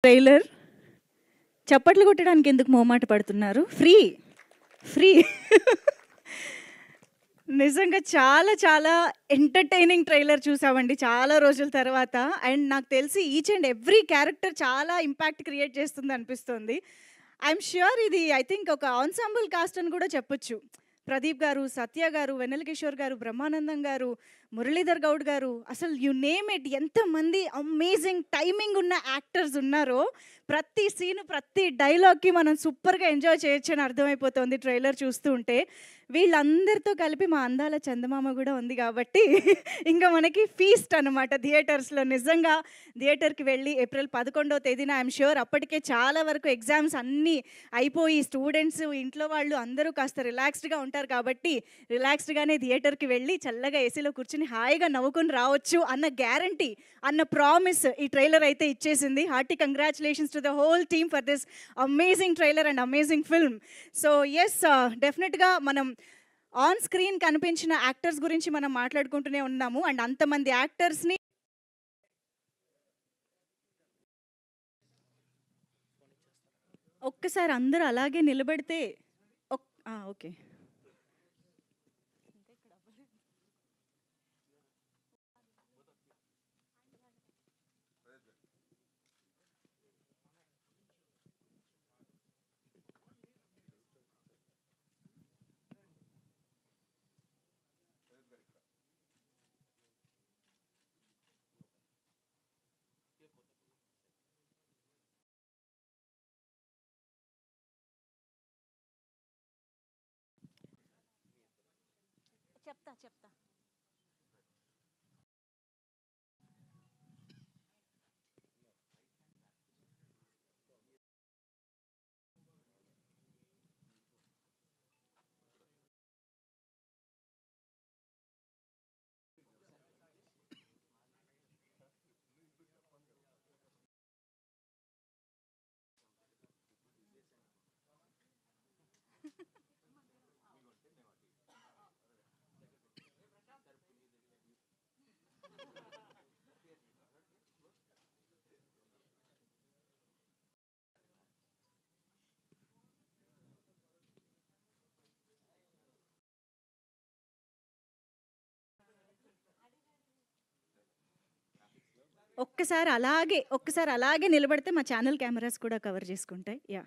Trailer చప్పట్లు కొట్టడానికి ఎందుకు మొహమాట పడుతున్నారు? ఫ్రీ ఫ్రీ నిజంగా చాలా చాలా ఎంటర్టైనింగ్ ట్రైలర్ చూసామండి చాలా రోజుల తర్వాత. అండ్ నాకు తెలిసి ఈచ్ అండ్ ఎవ్రీ క్యారెక్టర్ చాలా ఇంపాక్ట్ క్రియేట్ చేస్తుంది అనిపిస్తుంది. ఐఎమ్ ష్యూర్ ఇది ఐ థింక్ ఒక ఆన్సాంబుల్ కాస్ట్ అని కూడా చెప్పొచ్చు. ప్రదీప్ గారు, సత్య గారు, వెన్నెల కిషోర్ గారు, బ్రహ్మానందం గారు, మురళీధర్ గౌడ్ గారు, అసలు యు నేమ్ ఇట్, ఎంతమంది అమేజింగ్ టైమింగ్ ఉన్న యాక్టర్స్ ఉన్నారో ప్రతి సీన్ ప్రతి డైలాగ్కి మనం సూపర్గా ఎంజాయ్ చేయొచ్చు అని అర్థమైపోతుంది ట్రైలర్ చూస్తూ ఉంటే. వీళ్ళందరితో కలిపి మా అందాల చందమామ కూడా ఉంది కాబట్టి ఇంకా మనకి ఫీస్ట్ అనమాట థియేటర్స్లో. నిజంగా థియేటర్కి వెళ్ళి ఏప్రిల్ 11వ తేదీన ఐఎమ్ ష్యూర్ అప్పటికే చాలా వరకు ఎగ్జామ్స్ అన్నీ అయిపోయి స్టూడెంట్స్ ఇంట్లో వాళ్ళు అందరూ కాస్త రిలాక్స్డ్గా ఉంటారు కాబట్టి రిలాక్స్డ్గానే థియేటర్కి వెళ్ళి చల్లగా ఏసీలో కూర్చుని హాయిగా నవ్వుకొని రావచ్చు అన్న గ్యారంటీ, అన్న ప్రామిస్ ఈ ట్రైలర్ అయితే ఇచ్చేసింది. Hearty congratulations to the whole team for this amazing trailer and amazing film. So yes, డెఫినెట్గా మనం ఆన్ స్క్రీన్ కనిపించిన యాక్టర్స్ గురించి మనం మాట్లాడుకుంటూనే ఉన్నాము. అండ్ అంతమంది యాక్టర్స్ని ఒక్కసారి అందరూ అలాగే నిలబడితే ఓకే. చెప్తా. ఒక్కసారి అలాగే నిలబడితే మా ఛానల్ కెమెరాస్ కూడా కవర్ చేసుకుంటాయి. యా.